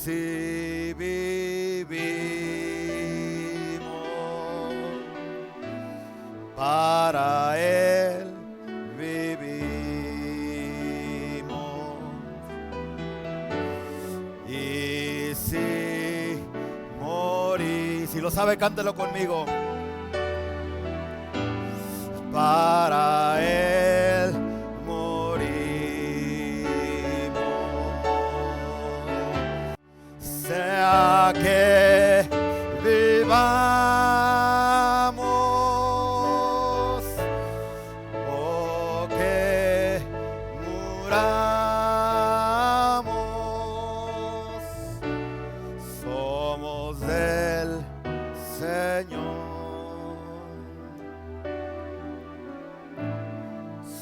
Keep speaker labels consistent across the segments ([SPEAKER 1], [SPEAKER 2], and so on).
[SPEAKER 1] si vivimos, para Él vivimos. Y si morir, si lo sabe, cántelo conmigo. Para Él morimos, sea que vivamos o que muramos, somos del Señor.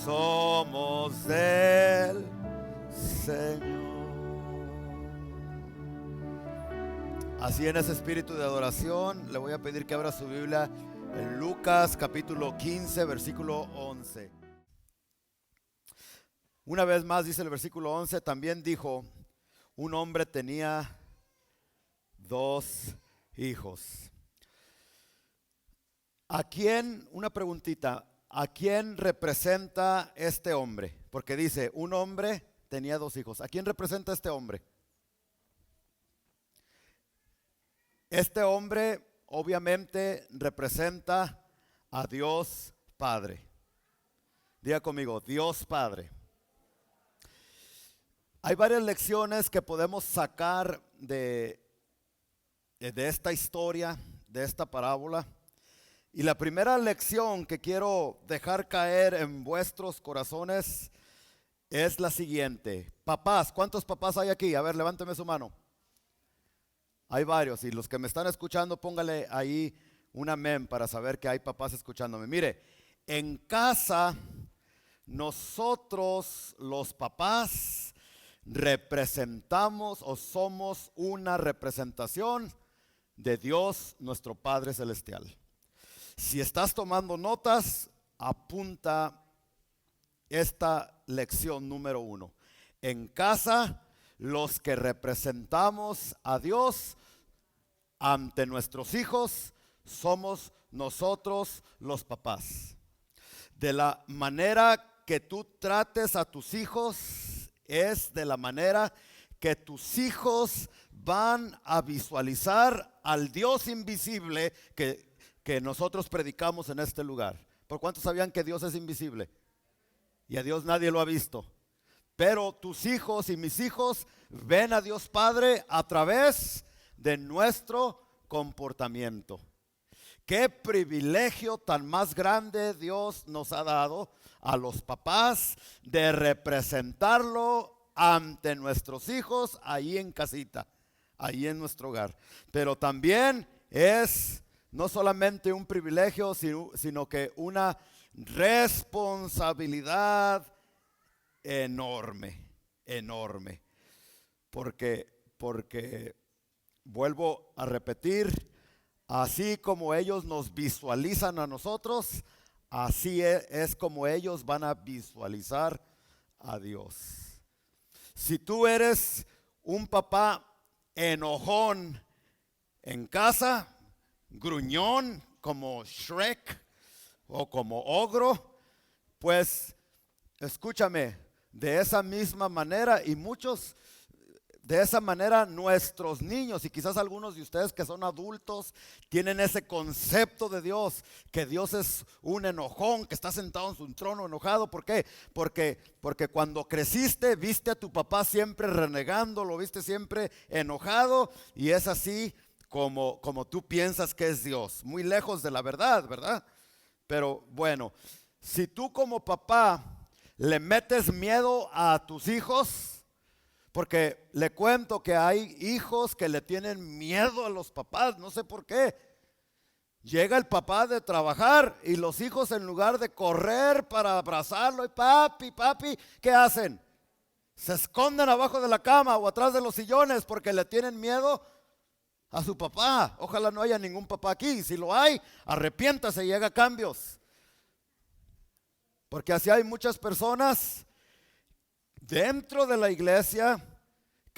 [SPEAKER 1] Somos del Señor. Así, en ese espíritu de adoración, le voy a pedir que abra su Biblia en Lucas capítulo 15, versículo 11. Una vez más dice el versículo 11, también dijo, un hombre tenía 2 hijos. ¿A quién? Una preguntita. ¿A quién representa este hombre? Porque dice, un hombre tenía 2 hijos. ¿A quién representa este hombre? Este hombre obviamente representa a Dios Padre. Diga conmigo, Dios Padre. Hay varias lecciones que podemos sacar de esta historia, de esta parábola. Y la primera lección que quiero dejar caer en vuestros corazones es la siguiente. Papás, ¿cuántos papás hay aquí? A ver, levánteme su mano. Hay varios, y los que me están escuchando, póngale ahí un amén para saber que hay papás escuchándome. Mire, en casa, nosotros los papás representamos o somos una representación de Dios, nuestro Padre Celestial. Si estás tomando notas, apunta esta lección número 1. En casa, los que representamos a Dios ante nuestros hijos somos nosotros los papás. De la manera que tú trates a tus hijos es de la manera que tus hijos van a visualizar al Dios invisible que nosotros predicamos en este lugar. ¿Por cuántos sabían que Dios es invisible? Y a Dios nadie lo ha visto. Pero tus hijos y mis hijos ven a Dios Padre a través de nuestro comportamiento. Qué privilegio tan más grande Dios nos ha dado a los papás de representarlo ante nuestros hijos ahí en casita, ahí en nuestro hogar. Pero también es no solamente un privilegio, sino que una responsabilidad enorme, enorme. Porque vuelvo a repetir, así como ellos nos visualizan a nosotros, así es como ellos van a visualizar a Dios. Si tú eres un papá enojón en casa, gruñón como Shrek o como ogro, pues escúchame, de esa misma manera, y muchos de esa manera nuestros niños, y quizás algunos de ustedes que son adultos tienen ese concepto de Dios, que Dios es un enojón, que está sentado en su trono enojado. ¿Por qué? Porque cuando creciste viste a tu papá siempre renegando, lo viste siempre enojado, y es así como tú piensas que es Dios, muy lejos de la verdad, ¿verdad? Pero bueno, si tú como papá le metes miedo a tus hijos, porque le cuento que hay hijos que le tienen miedo a los papás, no sé por qué. Llega el papá de trabajar y los hijos, en lugar de correr para abrazarlo y papi, ¿qué hacen? Se esconden abajo de la cama o atrás de los sillones porque le tienen miedo a su papá. Ojalá no haya ningún papá aquí. Si lo hay, arrepiéntase y haga cambios. Porque así hay muchas personas dentro de la iglesia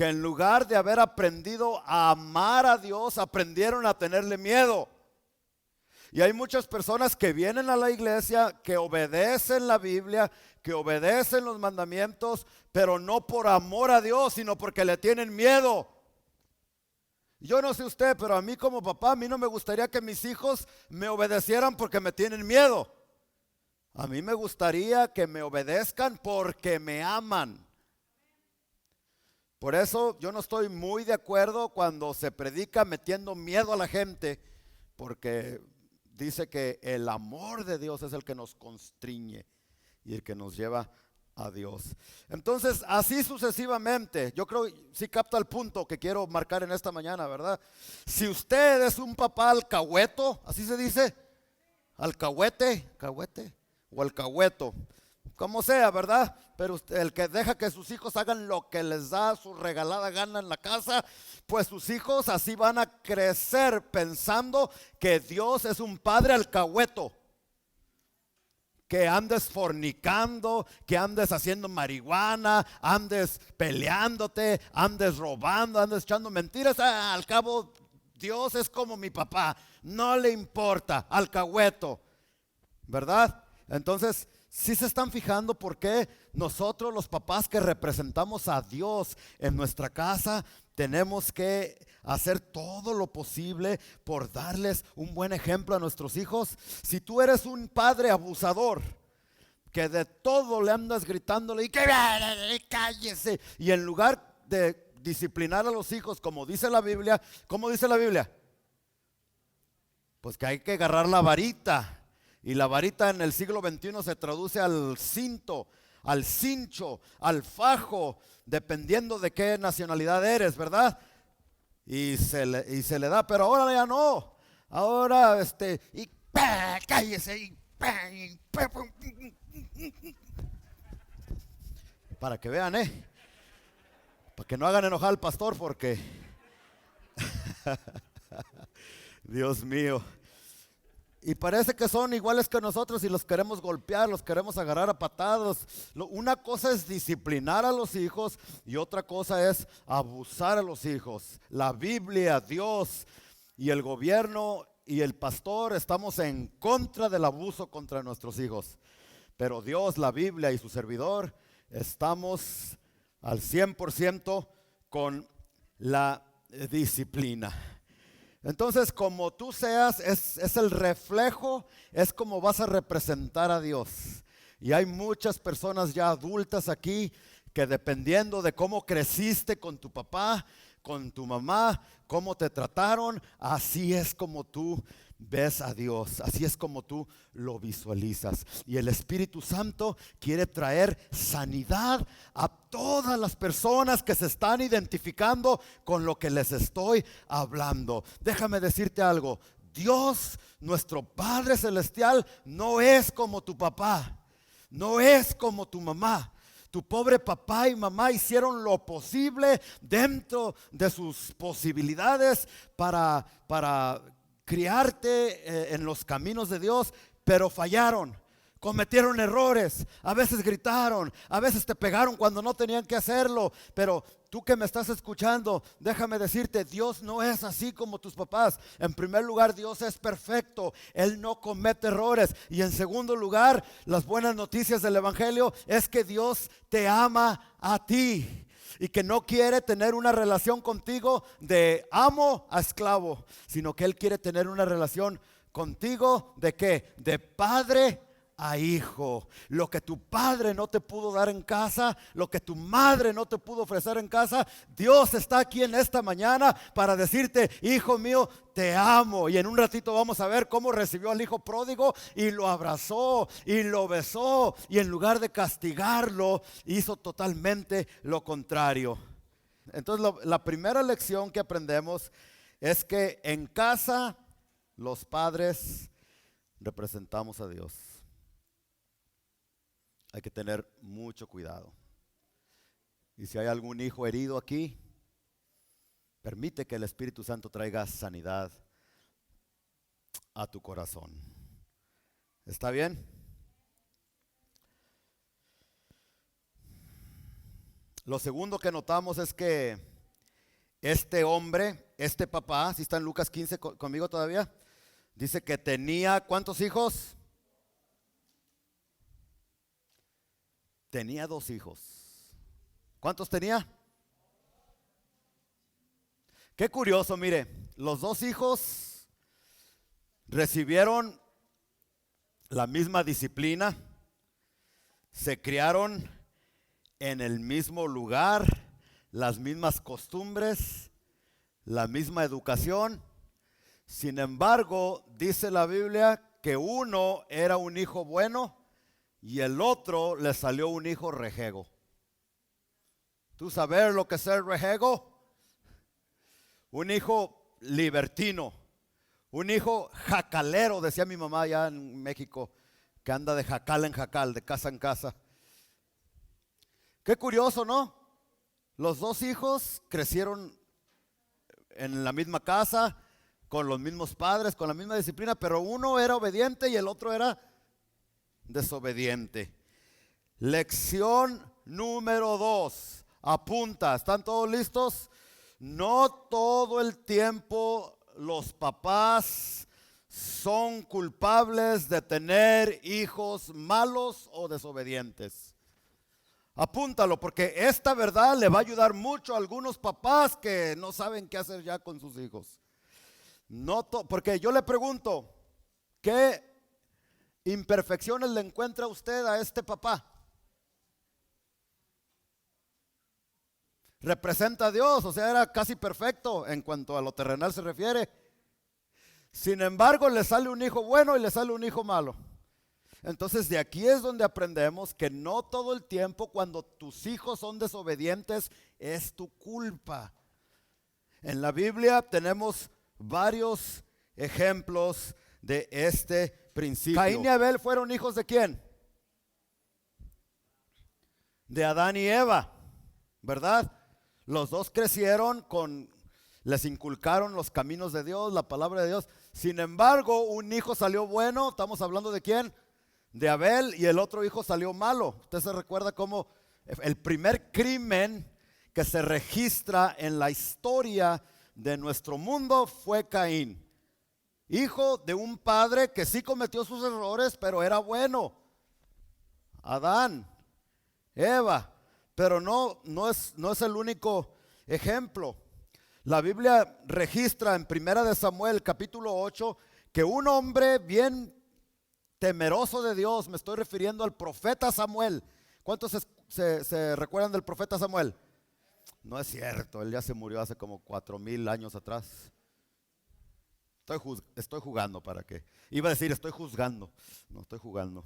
[SPEAKER 1] que en lugar de haber aprendido a amar a Dios, aprendieron a tenerle miedo. Y hay muchas personas que vienen a la iglesia, que obedecen la Biblia, que obedecen los mandamientos, pero no por amor a Dios, sino porque le tienen miedo. Yo no sé usted, pero a mí como papá, a mí no me gustaría que mis hijos me obedecieran porque me tienen miedo. A mí me gustaría que me obedezcan porque me aman. Por eso yo no estoy muy de acuerdo cuando se predica metiendo miedo a la gente, porque dice que el amor de Dios es el que nos constriñe y el que nos lleva a Dios. Entonces, así sucesivamente, yo creo si capta el punto que quiero marcar en esta mañana, ¿verdad? Si usted es un papá alcahueto, así se dice, alcahuete o alcahueto, como sea, ¿verdad? Pero el que deja que sus hijos hagan lo que les da su regalada gana en la casa, pues sus hijos así van a crecer pensando que Dios es un padre alcahueto. Que andes fornicando, que andes haciendo marihuana, andes peleándote, andes robando, andes echando mentiras. Al cabo, Dios es como mi papá, no le importa, alcahueto, ¿verdad? Entonces, ¿sí se están fijando por qué nosotros los papás que representamos a Dios en nuestra casa tenemos que hacer todo lo posible por darles un buen ejemplo a nuestros hijos? Si tú eres un padre abusador, que de todo le andas gritándole y que cállese, y en lugar de disciplinar a los hijos como dice la Biblia, ¿cómo dice la Biblia? Pues que hay que agarrar la varita. Y la varita en el siglo XXI se traduce al cinto, al cincho, al fajo, dependiendo de qué nacionalidad eres, ¿verdad? Y se le da, pero ahora ya no. Ahora, cállese, para que vean, para que no hagan enojar al pastor, porque, Dios mío. Y parece que son iguales que nosotros y los queremos golpear, los queremos agarrar a patadas. Una cosa es disciplinar a los hijos y otra cosa es abusar a los hijos. La Biblia, Dios y el gobierno y el pastor estamos en contra del abuso contra nuestros hijos. Pero Dios, la Biblia y su servidor estamos al 100% con la disciplina. Entonces, como tú seas, es el reflejo, es como vas a representar a Dios. Y hay muchas personas ya adultas aquí que dependiendo de cómo creciste con tu papá, con tu mamá, cómo te trataron, así es como tú ves a Dios, así es como tú lo visualizas. Y el Espíritu Santo quiere traer sanidad a todas las personas que se están identificando con lo que les estoy hablando. Déjame decirte algo, Dios, nuestro Padre Celestial, no es como tu papá, no es como tu mamá. Tu pobre papá y mamá hicieron lo posible dentro de sus posibilidades para criarte en los caminos de Dios, pero fallaron, cometieron errores, a veces gritaron, a veces te pegaron cuando no tenían que hacerlo. Pero tú que me estás escuchando, déjame decirte, Dios no es así como tus papás. En primer lugar, Dios es perfecto, Él no comete errores. Y en segundo lugar, las buenas noticias del Evangelio es que Dios te ama a ti y que no quiere tener una relación contigo de amo a esclavo, sino que Él quiere tener una relación contigo de ¿qué? De padre a hijo. Lo que tu padre no te pudo dar en casa, lo que tu madre no te pudo ofrecer en casa, Dios está aquí en esta mañana para decirte, hijo mío, te amo. Y en un ratito vamos a ver cómo recibió al hijo pródigo y lo abrazó y lo besó, y en lugar de castigarlo hizo totalmente lo contrario. Entonces la primera lección que aprendemos es que en casa los padres representamos a Dios. Hay que tener mucho cuidado. Y si hay algún hijo herido aquí, permite que el Espíritu Santo traiga sanidad a tu corazón. ¿Está bien? Lo segundo que notamos es que este hombre, este papá, si está en Lucas 15 conmigo todavía, dice que tenía, ¿cuántos hijos? Tenía 2 hijos. ¿Cuántos tenía? Qué curioso, mire, los 2 hijos recibieron la misma disciplina, se criaron en el mismo lugar, las mismas costumbres, la misma educación. Sin embargo, dice la Biblia que uno era un hijo bueno y el otro le salió un hijo rejego. ¿Tú sabes lo que es ser rejego? Un hijo libertino, un hijo jacalero, decía mi mamá allá en México, que anda de jacal en jacal, de casa en casa. Qué curioso, ¿no? Los 2 hijos crecieron en la misma casa, con los mismos padres, con la misma disciplina, pero uno era obediente y el otro era desobediente. Lección número 2. Apunta, ¿están todos listos? No todo el tiempo los papás son culpables de tener hijos malos o desobedientes. Apúntalo, porque esta verdad le va a ayudar mucho a algunos papás que no saben qué hacer ya con sus hijos. Porque yo le pregunto, ¿qué imperfecciones le encuentra usted a este papá? Representa a Dios, o sea, era casi perfecto en cuanto a lo terrenal se refiere. Sin embargo, le sale un hijo bueno y le sale un hijo malo. Entonces de aquí es donde aprendemos que no todo el tiempo cuando tus hijos son desobedientes es tu culpa. En la Biblia tenemos varios ejemplos de este principio. Caín y Abel fueron hijos ¿de quién? De Adán y Eva, ¿verdad? Los dos crecieron les inculcaron los caminos de Dios, la palabra de Dios. Sin embargo, un hijo salió bueno, estamos hablando de quién? De Abel, y el otro hijo salió malo. Usted se recuerda cómo el primer crimen que se registra en la historia de nuestro mundo fue Caín, hijo de un padre que sí cometió sus errores, pero era bueno. Adán, Eva, pero no es el único ejemplo. La Biblia registra en 1 de Samuel capítulo 8 que un hombre bien temeroso de Dios, me estoy refiriendo al profeta Samuel. ¿Cuántos se recuerdan del profeta Samuel? No es cierto, él ya se murió hace como 4,000 años atrás. Estoy jugando para qué. Iba a decir estoy juzgando, no estoy jugando.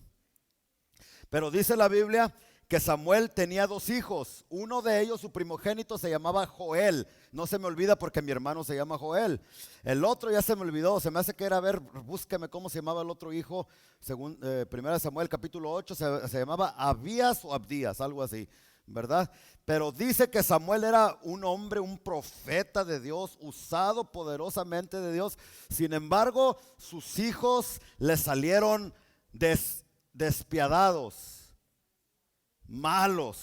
[SPEAKER 1] Pero dice la Biblia que Samuel tenía 2 hijos. Uno de ellos, su primogénito, se llamaba Joel. No se me olvida porque mi hermano se llama Joel. El otro ya se me olvidó, se me hace que era, a ver, búsqueme cómo se llamaba el otro hijo. Según 1 Samuel capítulo 8, se llamaba Abías o Abdías, algo así, ¿verdad? Pero dice que Samuel era un hombre, un profeta de Dios, usado poderosamente de Dios. Sin embargo, sus hijos le salieron despiadados, malos.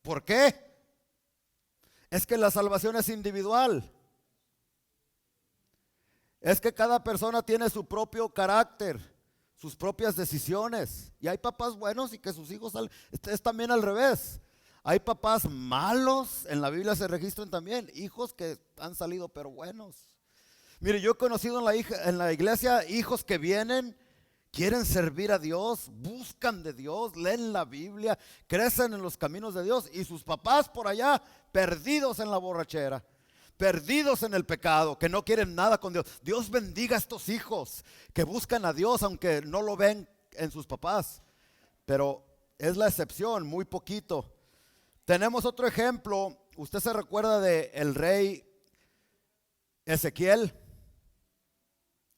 [SPEAKER 1] ¿Por qué? Es que la salvación es individual. Es que cada persona tiene su propio carácter, sus propias decisiones. Y hay papás buenos y que sus hijos es también al revés. Hay papás malos, en la Biblia se registran también hijos que han salido pero buenos. Mire, yo he conocido en la iglesia hijos que vienen, quieren servir a Dios, buscan de Dios, leen la Biblia, crecen en los caminos de Dios, y sus papás por allá perdidos en la borrachera, perdidos en el pecado, que no quieren nada con Dios. Dios bendiga a estos hijos que buscan a Dios aunque no lo ven en sus papás, pero es la excepción, muy poquito. Tenemos otro ejemplo. Usted se recuerda de el rey Ezequiel.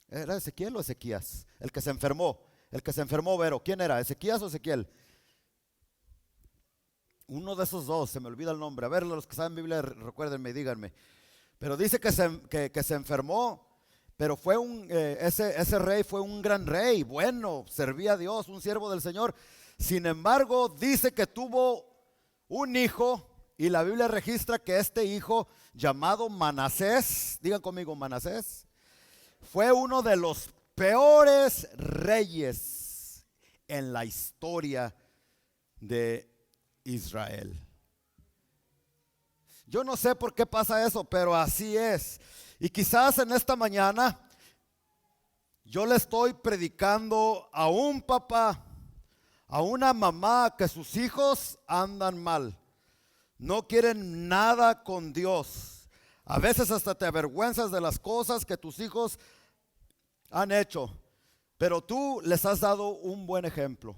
[SPEAKER 1] ¿Era Ezequiel o Ezequías? El que se enfermó, Vero. ¿Quién era? ¿Ezequías o Ezequiel? Uno de esos dos, se me olvida el nombre. A ver, los que saben Biblia, recuérdenme y díganme. Pero dice que se enfermó, pero fue ese rey fue un gran rey, bueno, servía a Dios, un siervo del Señor. Sin embargo, dice que tuvo un hijo Y la Biblia registra que este hijo llamado Manasés, digan conmigo Manasés, fue uno de los peores reyes en la historia de Israel. Yo no sé por qué pasa eso, pero así es. Y quizás en esta mañana yo le estoy predicando a un papá, a una mamá, que sus hijos andan mal. No quieren nada con Dios. A veces hasta te avergüenzas de las cosas que tus hijos han hecho. Pero tú les has dado un buen ejemplo.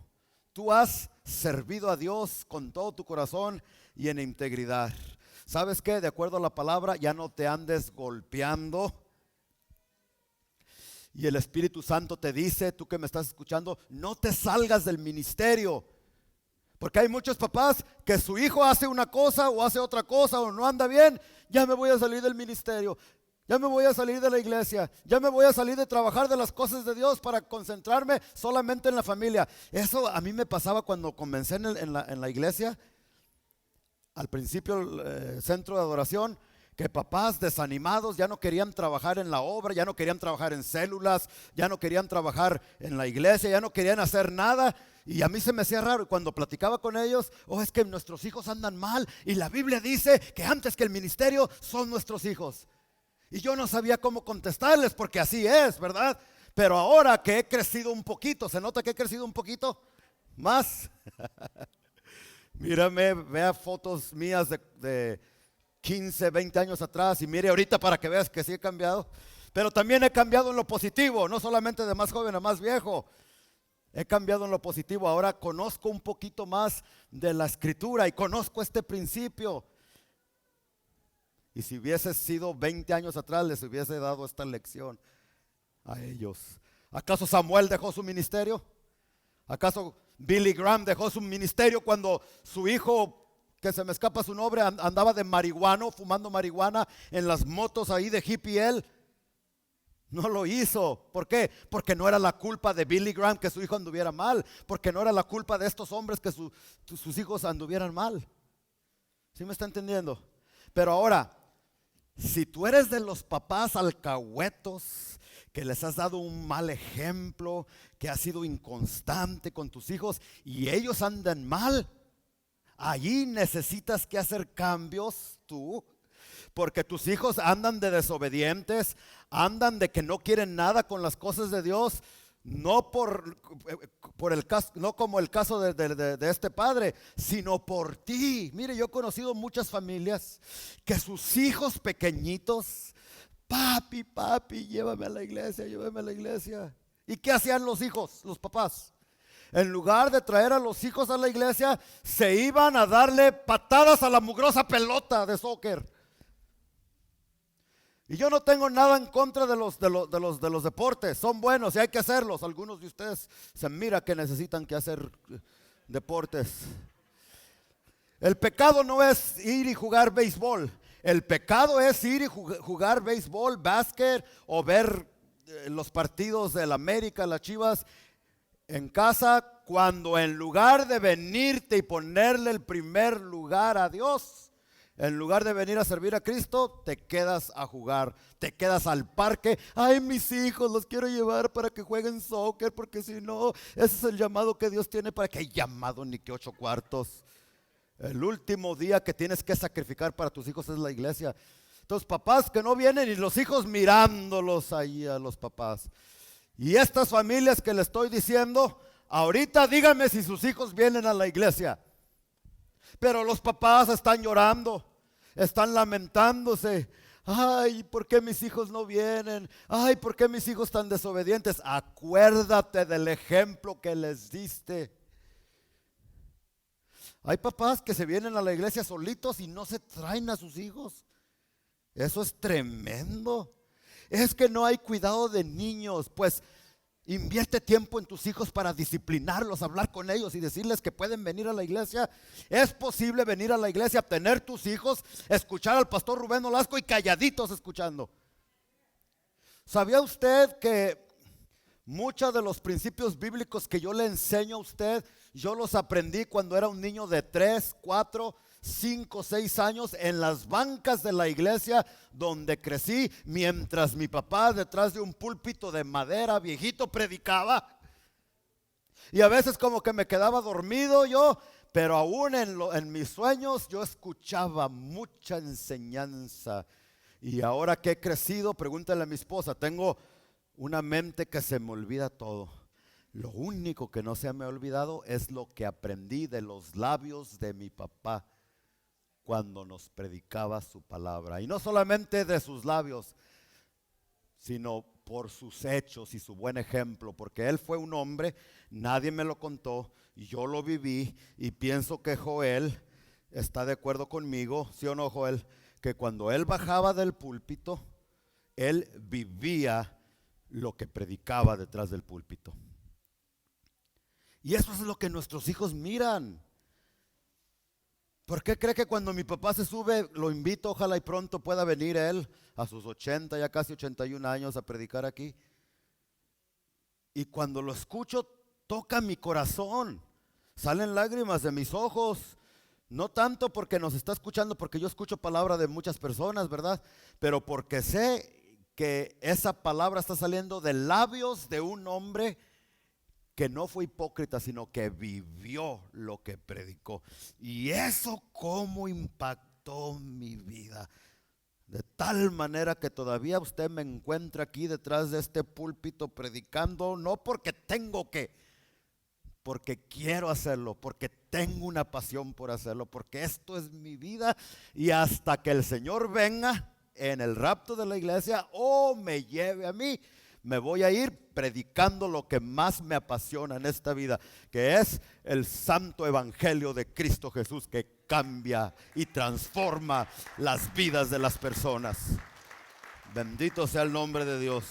[SPEAKER 1] Tú has servido a Dios con todo tu corazón y en integridad. ¿Sabes qué? De acuerdo a la palabra, ya no te andes golpeando. Y el Espíritu Santo te dice, tú que me estás escuchando, no te salgas del ministerio. Porque hay muchos papás que su hijo hace una cosa o hace otra cosa o no anda bien, ya me voy a salir del ministerio, ya me voy a salir de la iglesia, ya me voy a salir de trabajar de las cosas de Dios para concentrarme solamente en la familia. Eso a mí me pasaba cuando comencé en la iglesia, al principio el centro de adoración, que papás desanimados ya no querían trabajar en la obra, ya no querían trabajar en células, ya no querían trabajar en la iglesia, ya no querían hacer nada. Y a mí se me hacía raro. Y cuando platicaba con ellos, es que nuestros hijos andan mal. Y la Biblia dice que antes que el ministerio son nuestros hijos. Y yo no sabía cómo contestarles porque así es, ¿verdad? Pero ahora que he crecido un poquito, ¿se nota que he crecido un poquito más? Mírame, vea fotos mías de 15, 20 años atrás y mire ahorita para que veas que sí he cambiado. Pero también he cambiado en lo positivo, no solamente de más joven a más viejo. He cambiado en lo positivo. Ahora conozco un poquito más de la escritura y conozco este principio. Y si hubiese sido 20 años atrás, les hubiese dado esta lección a ellos. ¿Acaso Samuel dejó su ministerio? ¿Acaso Billy Graham dejó su ministerio cuando su hijo, que se me escapa su nombre, andaba de marihuano, fumando marihuana en las motos ahí de hippie él? No lo hizo. ¿Por qué? Porque no era la culpa de Billy Graham que su hijo anduviera mal. Porque no era la culpa de estos hombres que sus hijos anduvieran mal. ¿Sí me está entendiendo? Pero ahora, si tú eres de los papás alcahuetos, que les has dado un mal ejemplo, que has sido inconstante con tus hijos y ellos andan mal, allí necesitas que hacer cambios tú. Porque tus hijos andan de desobedientes, andan de que no quieren nada con las cosas de Dios, no por el caso, no como el caso de este padre, sino por ti. Mire, yo he conocido muchas familias que sus hijos pequeñitos, papi, llévame a la iglesia, llévame a la iglesia. ¿Y qué hacían los hijos, los papás? En lugar de traer a los hijos a la iglesia, se iban a darle patadas a la mugrosa pelota de soccer. Y yo no tengo nada en contra de los deportes, son buenos y hay que hacerlos. Algunos de ustedes se mira que necesitan que hacer deportes. El pecado no es ir y jugar béisbol. El pecado es ir y jugar béisbol, básquet o ver los partidos del América, las Chivas en casa, cuando en lugar de venirte y ponerle el primer lugar a Dios, en lugar de venir a servir a Cristo, te quedas a jugar, te quedas al parque. Ay, mis hijos, los quiero llevar para que jueguen soccer, porque si no, ese es el llamado que Dios tiene. ¿Para qué llamado ni que 8 cuartos? El último día que tienes que sacrificar para tus hijos es la iglesia. Entonces, papás que no vienen y los hijos mirándolos ahí a los papás. Y estas familias que le estoy diciendo, ahorita díganme si sus hijos vienen a la iglesia. Pero los papás están llorando, están lamentándose. Ay, ¿por qué mis hijos no vienen? Ay, ¿por qué mis hijos están desobedientes? Acuérdate del ejemplo que les diste. Hay papás que se vienen a la iglesia solitos y no se traen a sus hijos. Eso es tremendo. Es que no hay cuidado de niños. Pues invierte tiempo en tus hijos para disciplinarlos, hablar con ellos y decirles que pueden venir a la iglesia. Es posible venir a la iglesia, tener tus hijos, escuchar al pastor Rubén Olasco y calladitos escuchando. ¿Sabía usted que muchos de los principios bíblicos que yo le enseño a usted, yo los aprendí cuando era un niño de 3, 4, 5 o 6 años en las bancas de la iglesia donde crecí, mientras mi papá detrás de un púlpito de madera viejito predicaba. Y a veces como que me quedaba dormido yo, pero aún en mis sueños yo escuchaba mucha enseñanza. Y ahora que he crecido, pregúntale a mi esposa, tengo una mente que se me olvida todo. Lo único que no se me ha olvidado es lo que aprendí de los labios de mi papá cuando nos predicaba su palabra. Y no solamente de sus labios, sino por sus hechos y su buen ejemplo, porque él fue un hombre, nadie me lo contó, y yo lo viví, y pienso que Joel está de acuerdo conmigo, ¿sí o no, Joel? Que cuando él bajaba del púlpito, él vivía lo que predicaba detrás del púlpito. Y eso es lo que nuestros hijos miran. ¿Por qué cree que cuando mi papá se sube, lo invito, ojalá y pronto pueda venir él a sus 80, ya casi 81 años a predicar aquí? Y cuando lo escucho, toca mi corazón, salen lágrimas de mis ojos, no tanto porque nos está escuchando, porque yo escucho palabra de muchas personas, ¿verdad? Pero porque sé que esa palabra está saliendo de labios de un hombre que no fue hipócrita, sino que vivió lo que predicó. Y eso cómo impactó mi vida. De tal manera que todavía usted me encuentra aquí detrás de este púlpito predicando, no porque tengo que, porque quiero hacerlo, porque tengo una pasión por hacerlo, porque esto es mi vida. Y hasta que el Señor venga en el rapto de la iglesia o me lleve a mí, me voy a ir predicando lo que más me apasiona en esta vida, que es el santo evangelio de Cristo Jesús, que cambia y transforma las vidas de las personas. Bendito sea el nombre de Dios.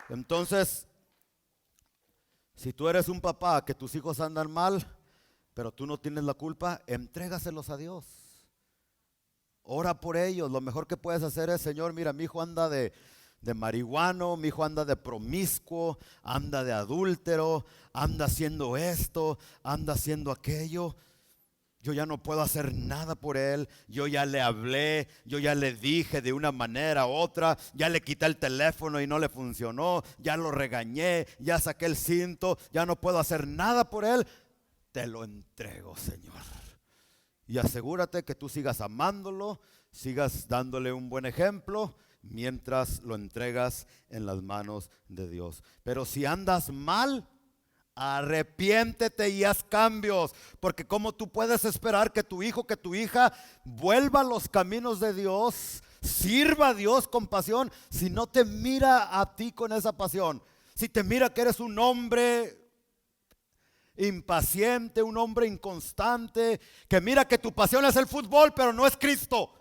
[SPEAKER 1] Entonces, si tú eres un papá que tus hijos andan mal, pero tú no tienes la culpa, entrégaselos a Dios. Ora por ellos. Lo mejor que puedes hacer es: Señor, mira, mi hijo anda de marihuano, mi hijo anda de promiscuo, anda de adúltero, anda haciendo esto, anda haciendo aquello. Yo ya no puedo hacer nada por él. Yo ya le hablé, yo ya le dije de una manera u otra, ya le quité el teléfono y no le funcionó, ya lo regañé, ya saqué el cinto, ya no puedo hacer nada por él. Te lo entrego, Señor. Y asegúrate que tú sigas amándolo, sigas dándole un buen ejemplo, mientras lo entregas en las manos de Dios. Pero si andas mal, arrepiéntete y haz cambios, porque ¿cómo tú puedes esperar que tu hijo, que tu hija vuelva a los caminos de Dios, sirva a Dios con pasión, si no te mira a ti con esa pasión? Si te mira que eres un hombre impaciente, un hombre inconstante, que mira que tu pasión es el fútbol, pero no es Cristo,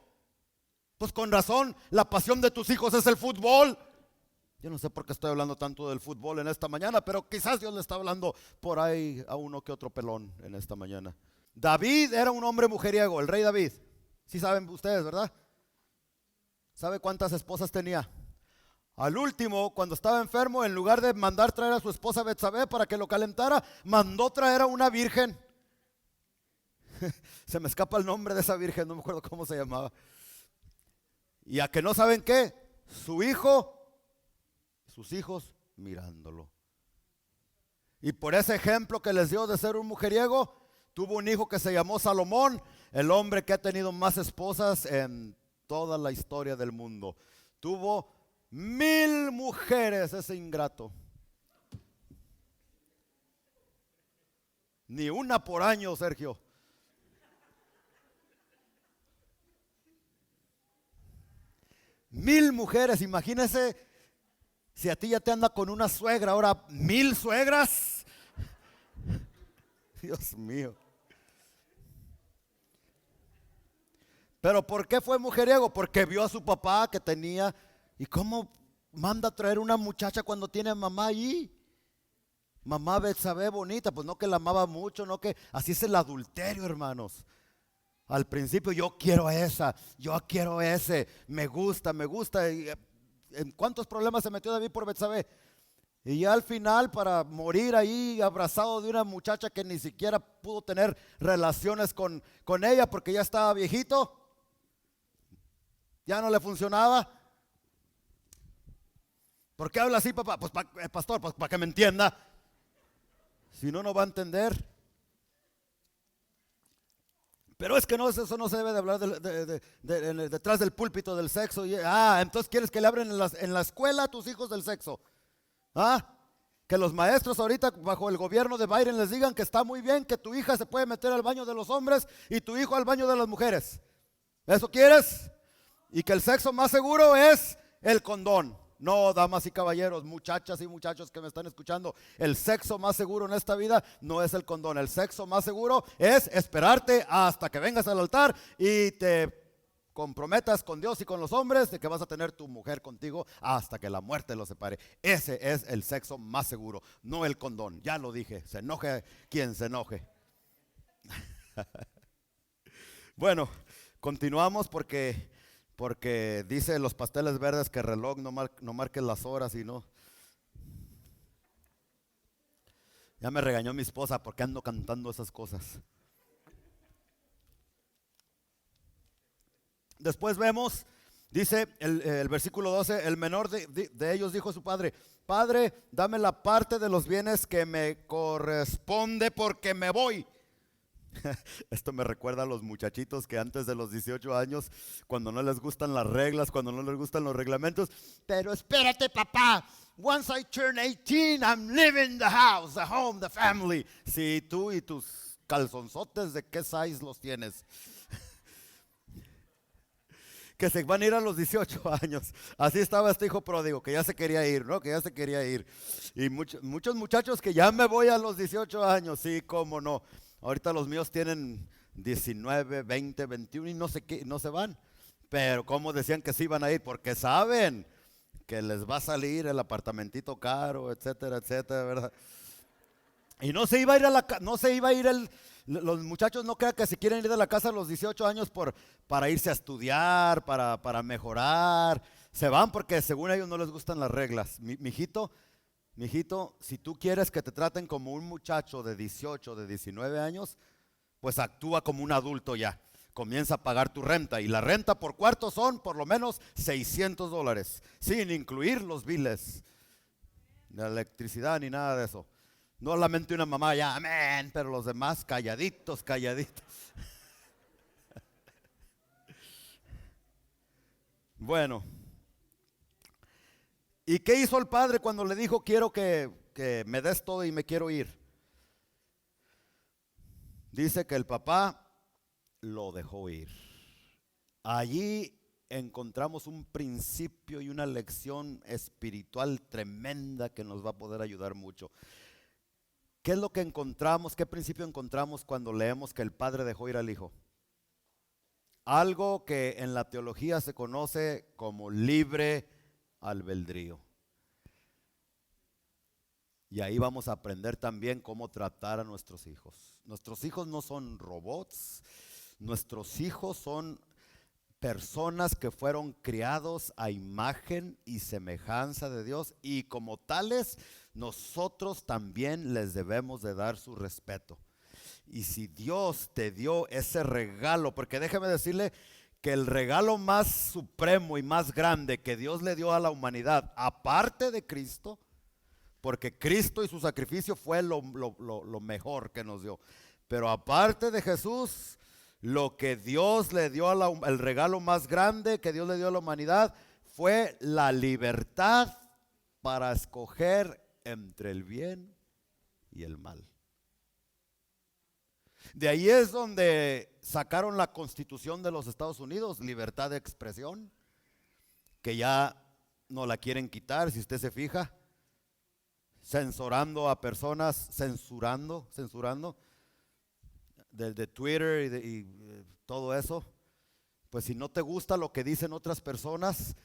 [SPEAKER 1] pues con razón la pasión de tus hijos es el fútbol. Yo no sé por qué estoy hablando tanto del fútbol en esta mañana, pero quizás Dios le está hablando por ahí a uno que otro pelón en esta mañana. David era un hombre mujeriego, el rey David. Sí saben ustedes, ¿verdad? ¿Sabe cuántas esposas tenía? Al último, cuando estaba enfermo, en lugar de mandar traer a su esposa Betsabé para que lo calentara, mandó traer a una virgen. Se me escapa el nombre de esa virgen, no me acuerdo cómo se llamaba. Y a que no saben qué, su hijo, sus hijos mirándolo. Y por ese ejemplo que les dio de ser un mujeriego, tuvo un hijo que se llamó Salomón, el hombre que ha tenido más esposas en toda la historia del mundo. Tuvo 1000 mujeres ese ingrato. Ni una por año, Sergio. Mil mujeres, imagínese si a ti ya te anda con una suegra, ahora 1000 suegras. Dios mío. Pero ¿por qué fue mujeriego? Porque vio a su papá que tenía. ¿Y cómo manda a traer una muchacha cuando tiene a mamá allí? Mamá Betsabé bonita, pues no que la amaba mucho, no que así es el adulterio, hermanos. Al principio yo quiero a esa, yo quiero a ese, me gusta. ¿En cuántos problemas se metió David por Betsabé? Y ya al final, para morir ahí abrazado de una muchacha que ni siquiera pudo tener relaciones con ella porque ya estaba viejito, ya no le funcionaba. ¿Por qué habla así, papá? Pues pastor, pues para que me entienda. Si no, no va a entender. Pero es que no, eso no se debe de hablar detrás del púlpito del sexo. Entonces quieres que le abren en la escuela a tus hijos del sexo. Que los maestros ahorita bajo el gobierno de Biden les digan que está muy bien que tu hija se puede meter al baño de los hombres y tu hijo al baño de las mujeres. ¿Eso quieres? Y que el sexo más seguro es el condón. No, damas y caballeros, muchachas y muchachos que me están escuchando, el sexo más seguro en esta vida no es el condón. El sexo más seguro es esperarte hasta que vengas al altar y te comprometas con Dios y con los hombres de que vas a tener tu mujer contigo hasta que la muerte los separe. Ese es el sexo más seguro, no el condón. Ya lo dije, se enoje quien se enoje. Bueno, continuamos porque dice los pasteles verdes que el reloj no marque las horas y no. Ya me regañó mi esposa porque ando cantando esas cosas. Después vemos, dice el versículo 12, el menor de ellos dijo a su padre: Padre, dame la parte de los bienes que me corresponde porque me voy. Esto me recuerda a los muchachitos que antes de los 18 años, cuando no les gustan las reglas, cuando no les gustan los reglamentos, pero espérate, papá, once I turn 18, I'm leaving the house, the home, the family. Si tú y tus calzonzotes, ¿de qué size los tienes? Que se van a ir a los 18 años. Así estaba este hijo pródigo, que ya se quería ir, ¿no? Que ya se quería ir. Y muchos muchachos que ya me voy a los 18 años, sí, cómo no. Ahorita los míos tienen 19, 20, 21 y no sé qué, no se van. Pero como decían que sí iban a ir, porque saben que les va a salir el apartamentito caro, etcétera, etcétera, ¿verdad? Y no se iba a ir los muchachos no crean que se quieren ir de la casa a los 18 años para irse a estudiar, para mejorar. Se van porque según ellos no les gustan las reglas. Mijito, si tú quieres que te traten como un muchacho de 18, de 19 años, pues actúa como un adulto ya. Comienza a pagar tu renta. Y la renta por cuarto son por lo menos $600, sin incluir los biles de electricidad ni nada de eso. No solamente una mamá ya, amén, pero los demás calladitos. Bueno, ¿y qué hizo el padre cuando le dijo quiero que me des todo y me quiero ir? Dice que el papá lo dejó ir. Allí encontramos un principio y una lección espiritual tremenda que nos va a poder ayudar mucho. ¿Qué es lo que encontramos? ¿Qué principio encontramos cuando leemos que el padre dejó ir al hijo? Algo que en la teología se conoce como libre albedrío. Y ahí vamos a aprender también cómo tratar a nuestros hijos. Nuestros hijos no son robots, nuestros hijos son personas que fueron criados a imagen y semejanza de Dios, y como tales nosotros también les debemos de dar su respeto. Y si Dios te dio ese regalo, porque déjeme decirle que el regalo más supremo y más grande que Dios le dio a la humanidad, aparte de Cristo, porque Cristo y su sacrificio fue lo mejor que nos dio, pero aparte de Jesús, lo que Dios le dio el regalo más grande que Dios le dio a la humanidad fue la libertad para escoger entre el bien y el mal. De ahí es donde sacaron la Constitución de los Estados Unidos, libertad de expresión, que ya no la quieren quitar, si usted se fija, censurando a personas, censurando de Twitter y todo eso. Pues si no te gusta lo que dicen otras personas,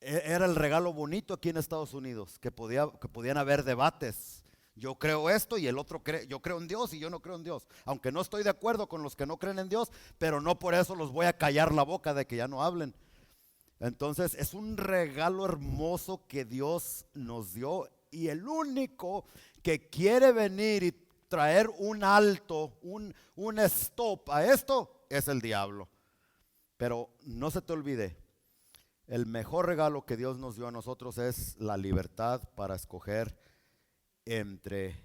[SPEAKER 1] era el regalo bonito aquí en Estados Unidos, que podían haber debates. Yo creo esto y el otro cree, yo creo en Dios y yo no creo en Dios. Aunque no estoy de acuerdo con los que no creen en Dios, pero no por eso los voy a callar la boca de que ya no hablen. Entonces es un regalo hermoso que Dios nos dio y el único que quiere venir y traer un alto, un stop a esto es el diablo. Pero no se te olvide, el mejor regalo que Dios nos dio a nosotros es la libertad para escoger entre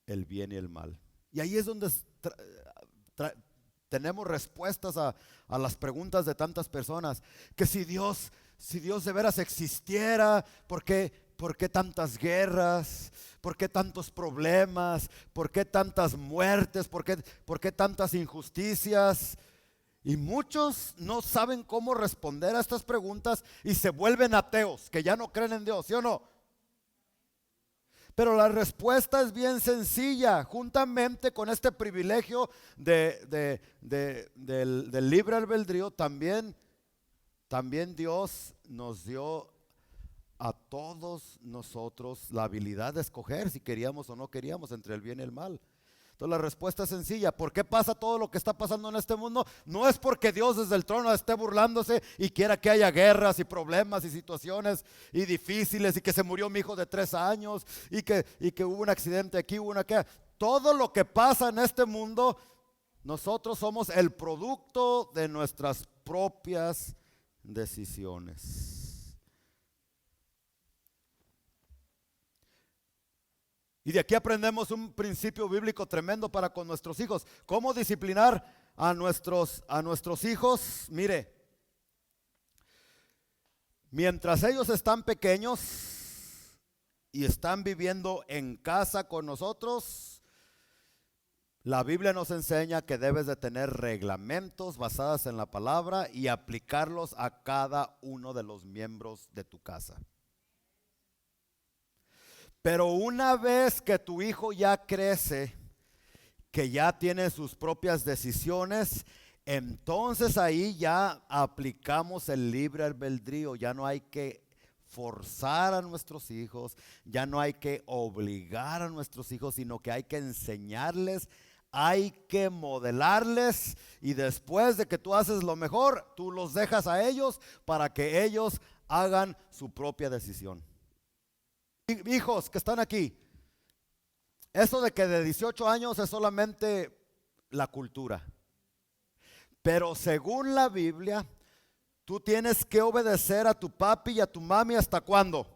[SPEAKER 1] el bien y el mal. Y ahí es donde tenemos respuestas a las preguntas de tantas personas. Que si Dios de veras existiera, ¿por qué tantas guerras? ¿Por qué tantos problemas? ¿Por qué tantas muertes? ¿Por qué tantas injusticias? Y muchos no saben cómo responder a estas preguntas y se vuelven ateos, que ya no creen en Dios, ¿sí o no? Pero la respuesta es bien sencilla. Juntamente con este privilegio del libre albedrío, también Dios nos dio a todos nosotros la habilidad de escoger si queríamos o no queríamos entre el bien y el mal. Entonces la respuesta es sencilla. ¿Por qué pasa todo lo que está pasando en este mundo? No es porque Dios desde el trono esté burlándose y quiera que haya guerras y problemas y situaciones y difíciles y que se murió mi hijo de 3 años y que hubo un accidente aquí, hubo una acá. Todo lo que pasa en este mundo, nosotros somos el producto de nuestras propias decisiones. Y de aquí aprendemos un principio bíblico tremendo para con nuestros hijos. ¿Cómo disciplinar a nuestros hijos? Mire, mientras ellos están pequeños y están viviendo en casa con nosotros, la Biblia nos enseña que debes de tener reglamentos basados en la palabra y aplicarlos a cada uno de los miembros de tu casa. Pero una vez que tu hijo ya crece, que ya tiene sus propias decisiones, entonces ahí ya aplicamos el libre albedrío. Ya no hay que forzar a nuestros hijos, ya no hay que obligar a nuestros hijos, sino que hay que enseñarles, hay que modelarles, y después de que tú haces lo mejor, tú los dejas a ellos para que ellos hagan su propia decisión. Hijos que están aquí, eso de que de 18 años es solamente la cultura. Pero según la Biblia, tú tienes que obedecer a tu papi y a tu mami ¿hasta cuándo?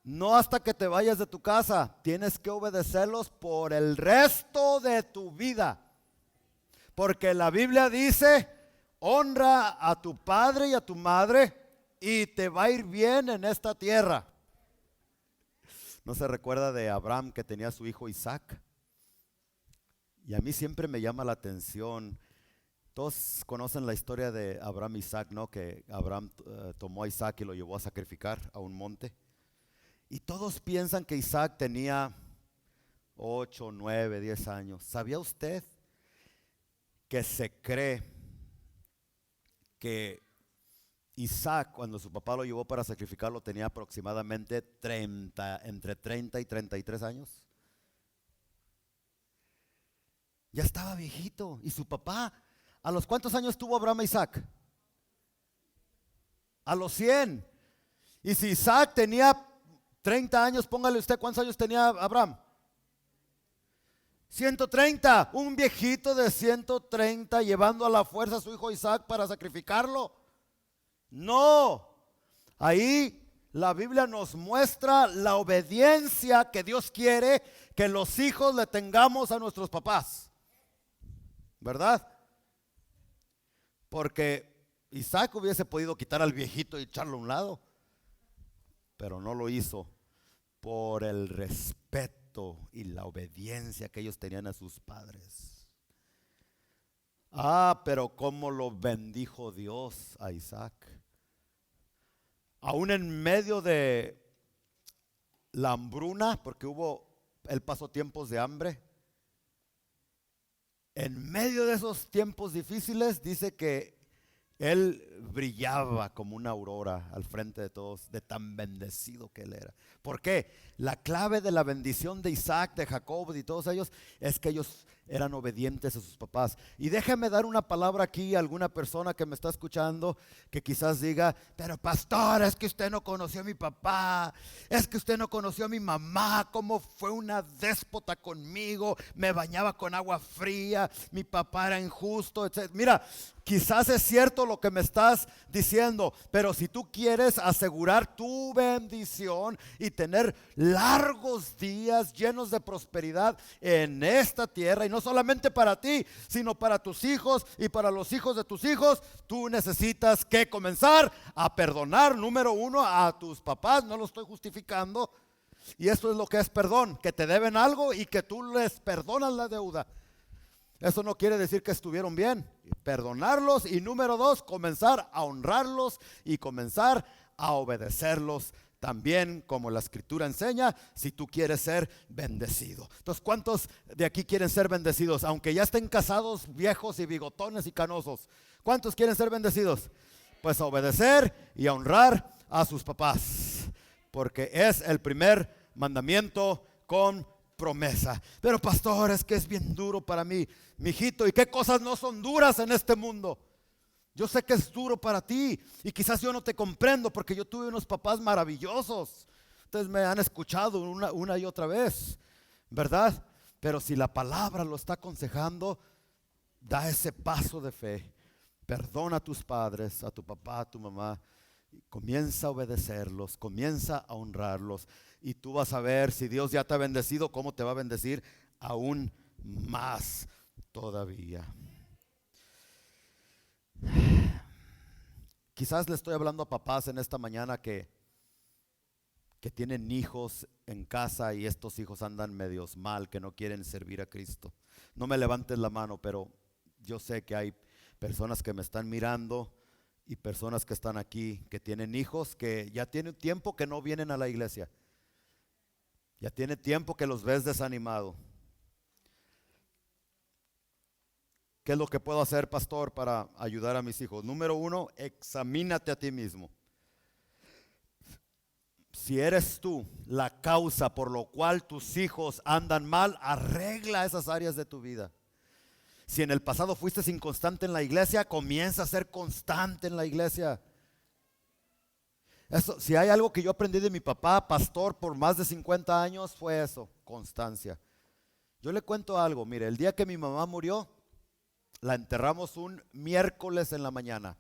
[SPEAKER 1] No hasta que te vayas de tu casa, tienes que obedecerlos por el resto de tu vida. Porque la Biblia dice: honra a tu padre y a tu madre y te va a ir bien en esta tierra. ¿No se recuerda de Abraham que tenía a su hijo Isaac? Y a mí siempre me llama la atención. Todos conocen la historia de Abraham y Isaac, ¿no? Que Abraham tomó a Isaac y lo llevó a sacrificar a un monte. Y todos piensan que Isaac tenía 8, 9, 10 años. ¿Sabía usted que se cree que Isaac, cuando su papá lo llevó para sacrificarlo, tenía aproximadamente entre 30 y 33 años? Ya estaba viejito. ¿Y su papá? ¿A los cuántos años tuvo Abraham e Isaac? A los 100. Y si Isaac tenía 30 años, póngale usted cuántos años tenía Abraham. 130, un viejito de 130 llevando a la fuerza a su hijo Isaac para sacrificarlo. No, ahí la Biblia nos muestra la obediencia que Dios quiere que los hijos le tengamos a nuestros papás, ¿verdad? Porque Isaac hubiese podido quitar al viejito y echarlo a un lado, pero no lo hizo por el respeto y la obediencia que ellos tenían a sus padres. Pero cómo lo bendijo Dios a Isaac. Aún en medio de la hambruna, porque él pasó tiempos de hambre. En medio de esos tiempos difíciles dice que él brillaba como una aurora al frente de todos, de tan bendecido que él era. ¿Por qué? La clave de la bendición de Isaac, de Jacob y todos ellos es que ellos eran obedientes a sus papás. Y déjeme dar una palabra aquí a alguna persona que me está escuchando que quizás diga: pero pastor, es que usted no conoció a mi papá, es que usted no conoció a mi mamá, cómo fue una déspota conmigo, me bañaba con agua fría, mi papá era injusto, etc. Mira, quizás es cierto lo que me estás diciendo, pero si tú quieres asegurar tu bendición y tener largos días llenos de prosperidad en esta tierra, y no solamente para ti, sino para tus hijos y para los hijos de tus hijos, tú necesitas que comenzar a perdonar, número uno, a tus papás. No lo estoy justificando, y eso es lo que es perdón, que te deben algo y que tú les perdonas la deuda. Eso no quiere decir que estuvieron bien. Perdonarlos, y número dos, comenzar a honrarlos y comenzar a obedecerlos también, como la escritura enseña, si tú quieres ser bendecido. Entonces, ¿cuántos de aquí quieren ser bendecidos? Aunque ya estén casados, viejos y bigotones y canosos, ¿cuántos quieren ser bendecidos? Pues a obedecer y a honrar a sus papás, porque es el primer mandamiento con promesa. Pero pastor, es que es bien duro para mí, mijito. ¿Y qué cosas no son duras en este mundo? Yo sé que es duro para ti, y quizás yo no te comprendo, porque yo tuve unos papás maravillosos. Ustedes me han escuchado una y otra vez, ¿verdad? Pero si la palabra lo está aconsejando, da ese paso de fe. Perdona a tus padres, a tu papá, a tu mamá. Comienza a obedecerlos, comienza a honrarlos, y tú vas a ver, si Dios ya te ha bendecido, cómo te va a bendecir aún más todavía. Quizás le estoy hablando a papás en esta mañana que tienen hijos en casa y estos hijos andan medios mal, que no quieren servir a Cristo. No me levantes la mano, pero yo sé que hay personas que me están mirando y personas que están aquí que tienen hijos que ya tienen tiempo que no vienen a la iglesia. Ya tiene tiempo que los ves desanimado. ¿Qué es lo que puedo hacer, pastor, para ayudar a mis hijos? Número uno, examínate a ti mismo. Si eres tú la causa por lo cual tus hijos andan mal, arregla esas áreas de tu vida. Si en el pasado fuiste inconstante en la iglesia, comienza a ser constante en la iglesia. Eso, si hay algo que yo aprendí de mi papá, pastor por más de 50 años, fue eso, constancia. Yo le cuento algo, mire, el día que mi mamá murió, la enterramos un miércoles en la mañana,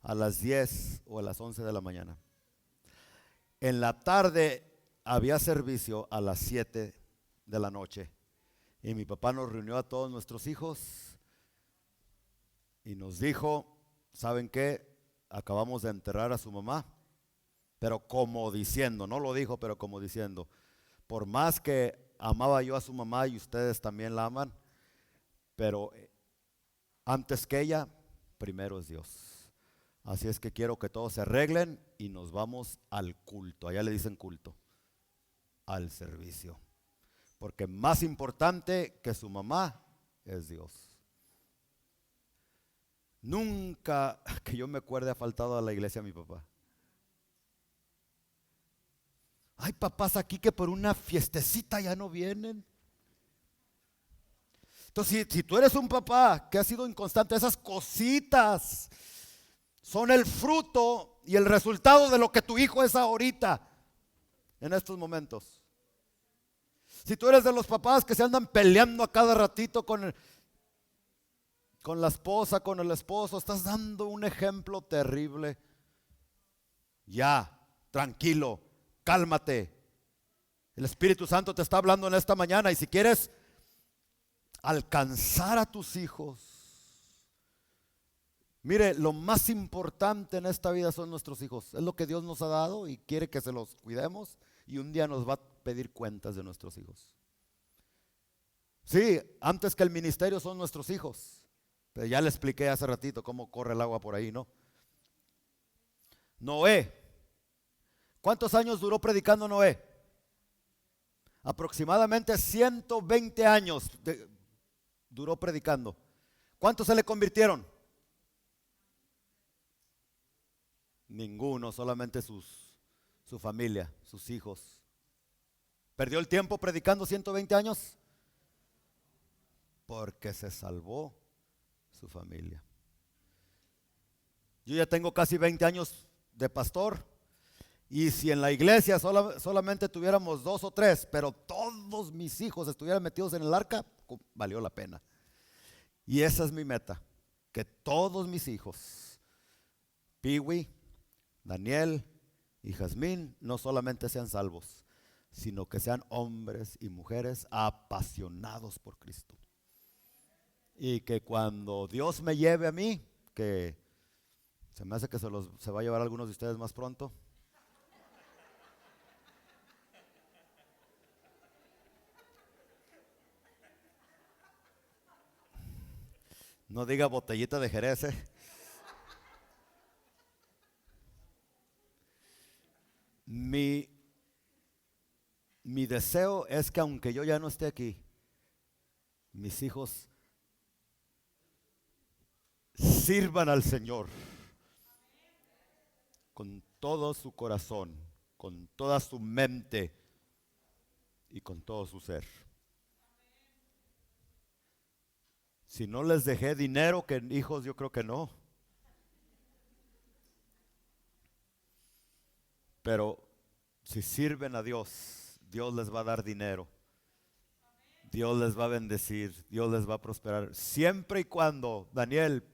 [SPEAKER 1] a las 10 o a las 11 de la mañana. En la tarde había servicio a las 7 de la noche. Y mi papá nos reunió a todos nuestros hijos y nos dijo: ¿saben qué? Acabamos de enterrar a su mamá. Pero como diciendo, no lo dijo, pero como diciendo, por más que amaba yo a su mamá y ustedes también la aman, pero antes que ella, primero es Dios. Así es que quiero que todos se arreglen y nos vamos al culto. Allá le dicen culto, al servicio. Porque más importante que su mamá es Dios. Nunca que yo me acuerde ha faltado a la iglesia mi papá. Hay papás aquí que por una fiestecita ya no vienen. Entonces, si tú eres un papá que ha sido inconstante, esas cositas son el fruto y el resultado de lo que tu hijo es ahorita, en estos momentos. Si tú eres de los papás que se andan peleando a cada ratito con la esposa, con el esposo, estás dando un ejemplo terrible. Ya, tranquilo, cálmate. El Espíritu Santo te está hablando en esta mañana, y si quieres alcanzar a tus hijos, mire, lo más importante en esta vida son nuestros hijos. Es lo que Dios nos ha dado y quiere que se los cuidemos, y un día nos va a pedir cuentas de nuestros hijos. Sí, antes que el ministerio son nuestros hijos, pero ya le expliqué hace ratito cómo corre el agua por ahí, ¿no? Noé, ¿cuántos años duró predicando Noé? Aproximadamente 120 años duró predicando. ¿Cuántos se le convirtieron? Ninguno, solamente su familia, sus hijos. ¿Perdió el tiempo predicando 120 años? Porque se salvó su familia. Yo ya tengo casi 20 años de pastor. Y si en la iglesia solamente tuviéramos 2 o 3, pero todos mis hijos estuvieran metidos en el arca, valió la pena. Y esa es mi meta, que todos mis hijos, Piwi, Daniel y Jazmín, no solamente sean salvos, sino que sean hombres y mujeres apasionados por Cristo. Y que cuando Dios me lleve a mí, que se me hace que se va a llevar a algunos de ustedes más pronto. No diga botellita de Jerez, ¿eh? Mi deseo es que aunque yo ya no esté aquí, mis hijos sirvan al Señor con todo su corazón, con toda su mente y con todo su ser. Si no les dejé dinero, que hijos, yo creo que no. Pero si sirven a Dios, Dios les va a dar dinero. Dios les va a bendecir, Dios les va a prosperar. Siempre y cuando, Daniel,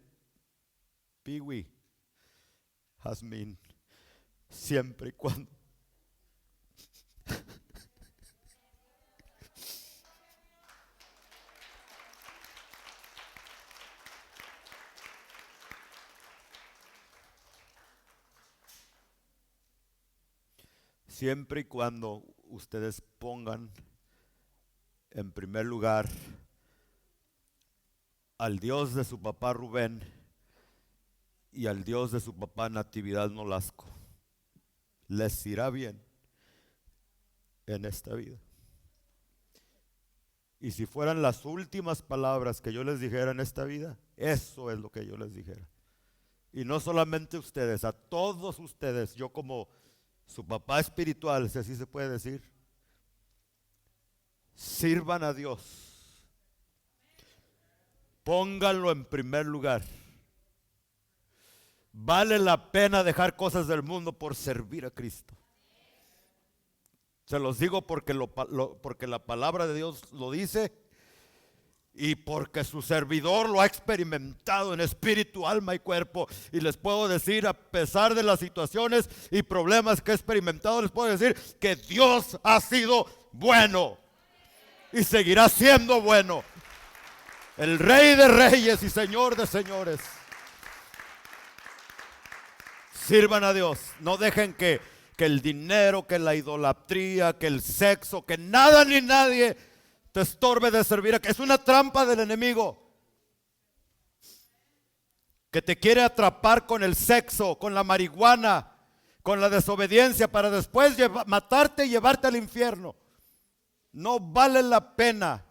[SPEAKER 1] Piwi, Jazmín, siempre y cuando siempre y cuando ustedes pongan en primer lugar al Dios de su papá Rubén y al Dios de su papá Natividad Nolasco, les irá bien en esta vida. Y si fueran las últimas palabras que yo les dijera en esta vida, eso es lo que yo les dijera. Y no solamente ustedes, a todos ustedes, yo como su papá espiritual, si así se puede decir, sirvan a Dios, pónganlo en primer lugar. Vale la pena dejar cosas del mundo por servir a Cristo. Se los digo porque la palabra de Dios lo dice y porque su servidor lo ha experimentado en espíritu, alma y cuerpo. Y les puedo decir, a pesar de las situaciones y problemas que he experimentado, les puedo decir que Dios ha sido bueno y seguirá siendo bueno. El Rey de Reyes y Señor de Señores. Sirvan a Dios, no dejen que el dinero, que la idolatría, que el sexo, que nada ni nadie te estorbe de servir. Es una trampa del enemigo que te quiere atrapar con el sexo, con la marihuana, con la desobediencia, para después matarte y llevarte al infierno. No vale la pena.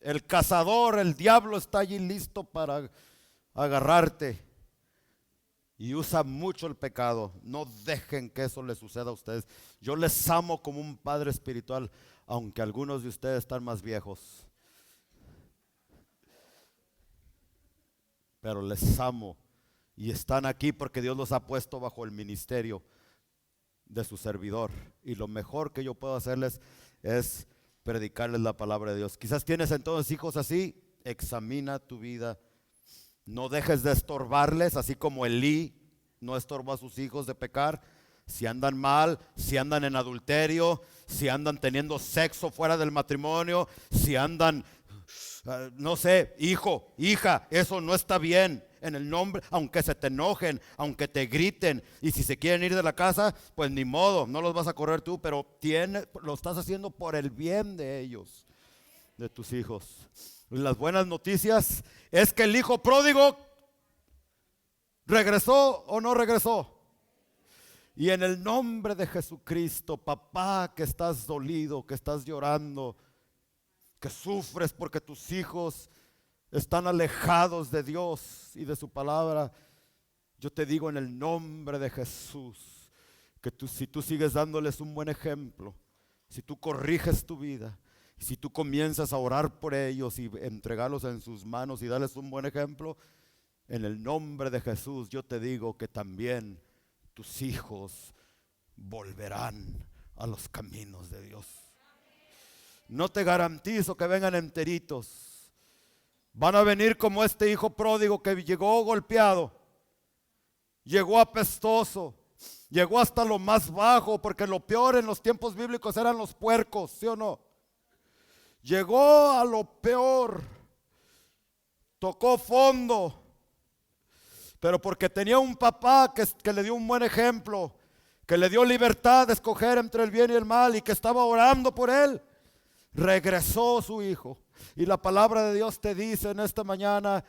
[SPEAKER 1] El cazador, el diablo está allí listo para agarrarte. Y usa mucho el pecado. No dejen que eso les suceda a ustedes. Yo les amo como un padre espiritual, aunque algunos de ustedes están más viejos. Pero les amo. Y están aquí porque Dios los ha puesto bajo el ministerio de su servidor. Y lo mejor que yo puedo hacerles es predicarles la palabra de Dios. Quizás tienes entonces hijos así. Examina tu vida. No dejes de estorbarles, así como Elí no estorbó a sus hijos de pecar. Si andan mal, si andan en adulterio, si andan teniendo sexo fuera del matrimonio, si andan, no sé, hijo, hija, eso no está bien. En el nombre, aunque se te enojen, aunque te griten, y si se quieren ir de la casa, pues ni modo, no los vas a correr tú, pero lo estás haciendo por el bien de ellos, de tus hijos. Las buenas noticias es que el hijo pródigo regresó o no regresó. Y en el nombre de Jesucristo, papá, que estás dolido, que estás llorando, que sufres porque tus hijos están alejados de Dios y de su palabra, Yo te digo en el nombre de Jesús, que si tú sigues dándoles un buen ejemplo, si tú corriges tu vida, si tú comienzas a orar por ellos y entregarlos en sus manos y darles un buen ejemplo, en el nombre de Jesús yo te digo que también tus hijos volverán a los caminos de Dios. No te garantizo que vengan enteritos. Van a venir como este hijo pródigo que llegó golpeado, llegó apestoso, llegó hasta lo más bajo, porque lo peor en los tiempos bíblicos eran los puercos, ¿sí o no? Llegó a lo peor, tocó fondo, pero porque tenía un papá que le dio un buen ejemplo, que le dio libertad de escoger entre el bien y el mal y que estaba orando por él, regresó su hijo. Y la palabra de Dios te dice en esta mañana: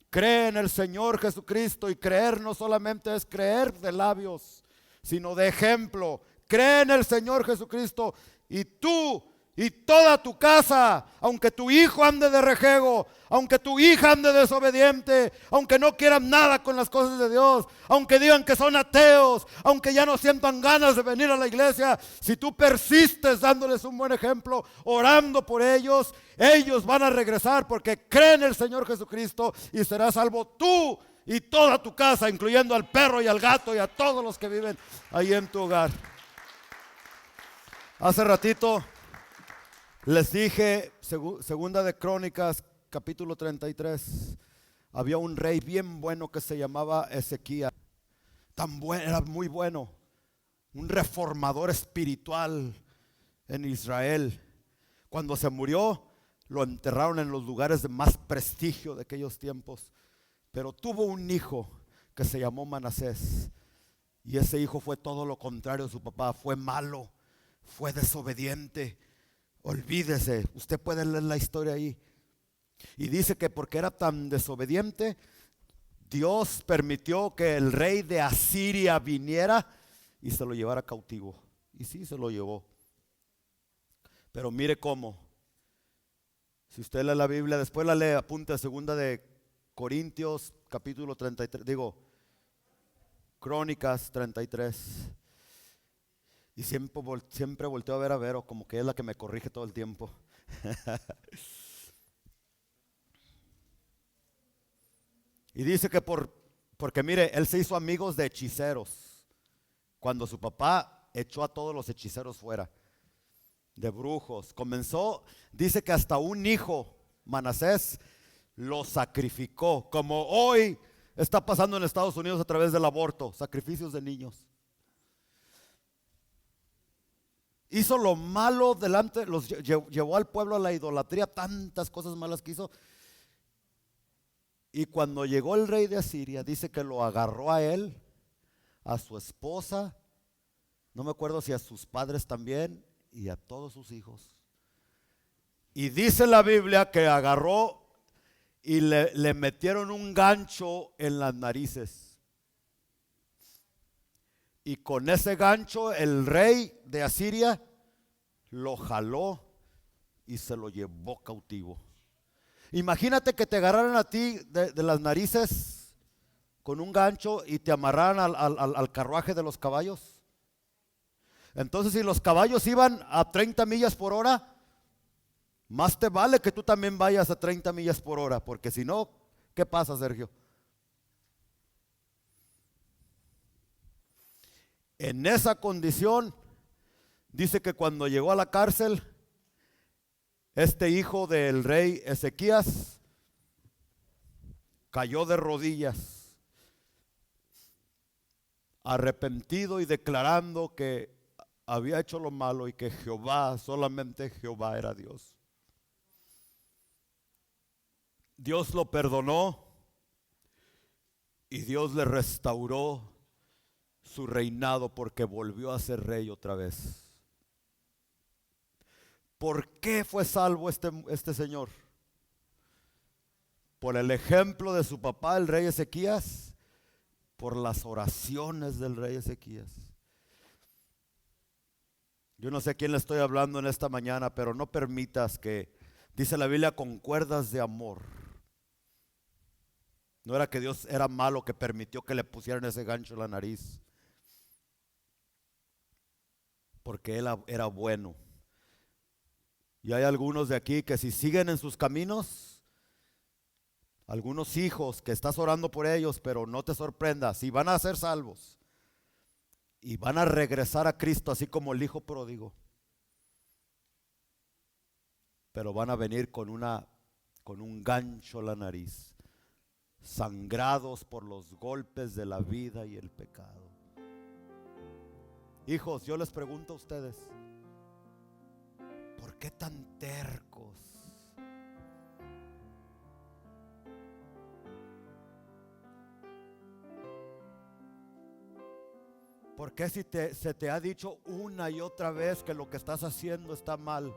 [SPEAKER 1] cree en el Señor Jesucristo. Y creer no solamente es creer de labios, sino de ejemplo. Cree en el Señor Jesucristo y tú y toda tu casa, aunque tu hijo ande de rejego, aunque tu hija ande desobediente, aunque no quieran nada con las cosas de Dios, aunque digan que son ateos, aunque ya no sientan ganas de venir a la iglesia, si tú persistes dándoles un buen ejemplo, orando por ellos, ellos van a regresar porque creen en el Señor Jesucristo y serás salvo tú y toda tu casa, incluyendo al perro y al gato y a todos los que viven ahí en tu hogar. Hace ratito les dije, segunda de Crónicas, capítulo 33, había un rey bien bueno que se llamaba Ezequías. Era muy bueno, un reformador espiritual en Israel. Cuando se murió, lo enterraron en los lugares de más prestigio de aquellos tiempos. Pero tuvo un hijo que se llamó Manasés. Y ese hijo fue todo lo contrario de su papá. Fue malo, fue desobediente. Olvídese, usted puede leer la historia ahí. Y dice que porque era tan desobediente, Dios permitió que el rey de Asiria viniera y se lo llevara cautivo. Y sí, se lo llevó. Pero mire cómo. Si usted lee la Biblia, después la lee, apunte segunda de Corintios, capítulo 33, Crónicas 33. Y siempre volteo a ver a Vero, como que es la que me corrige todo el tiempo. Y dice que porque mire, él se hizo amigos de hechiceros. Cuando su papá echó a todos los hechiceros fuera, de brujos, dice que hasta un hijo, Manasés, lo sacrificó, como hoy está pasando en Estados Unidos a través del aborto, sacrificios de niños. Hizo lo malo delante, llevó al pueblo a la idolatría, tantas cosas malas que hizo. Y cuando llegó el rey de Asiria, dice que lo agarró a él, a su esposa, no me acuerdo si a sus padres también, y a todos sus hijos. Y dice la Biblia que agarró y le metieron un gancho en las narices. Y con ese gancho el rey de Asiria lo jaló y se lo llevó cautivo. Imagínate que te agarraran a ti de las narices con un gancho y te amarraran al carruaje de los caballos. Entonces, si los caballos iban a 30 millas por hora, más te vale que tú también vayas a 30 millas por hora, porque si no, ¿qué pasa, Sergio? En esa condición, dice que cuando llegó a la cárcel, este hijo del rey Ezequías cayó de rodillas, arrepentido y declarando que había hecho lo malo y que Jehová, solamente Jehová era Dios. Dios lo perdonó y Dios le restauró su reinado porque volvió a ser rey otra vez. ¿Por qué fue salvo este señor? Por el ejemplo de su papá, el rey Ezequías, por las oraciones del rey Ezequías. Yo no sé a quién le estoy hablando en esta mañana, pero no permitas que, dice la Biblia, con cuerdas de amor No era que Dios era malo que permitió que le pusieran ese gancho en la nariz, porque Él era bueno. Y hay algunos de aquí que si siguen en sus caminos, algunos hijos que estás orando por ellos, pero no te sorprendas, si van a ser salvos y van a regresar a Cristo así como el hijo pródigo, pero van a venir con un gancho en la nariz, sangrados por los golpes de la vida y el pecado. Hijos, yo les pregunto a ustedes, ¿por qué tan tercos? ¿Por qué si se te ha dicho una y otra vez que lo que estás haciendo está mal?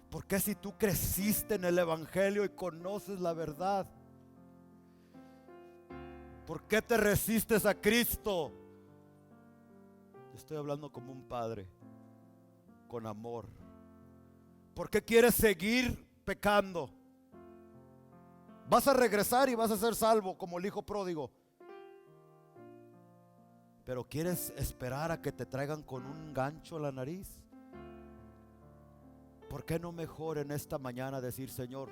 [SPEAKER 1] ¿Por qué si tú creciste en el Evangelio y conoces la verdad? ¿Por qué te resistes a Cristo? Estoy hablando como un padre, con amor. ¿Por qué quieres seguir pecando? Vas a regresar y vas a ser salvo como el hijo pródigo, pero quieres esperar a que te traigan con un gancho a la nariz. ¿Por qué no mejor en esta mañana decir: Señor,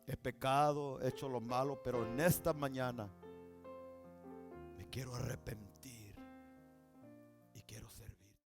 [SPEAKER 1] he pecado, he hecho lo malo, pero en esta mañana me quiero arrepentir?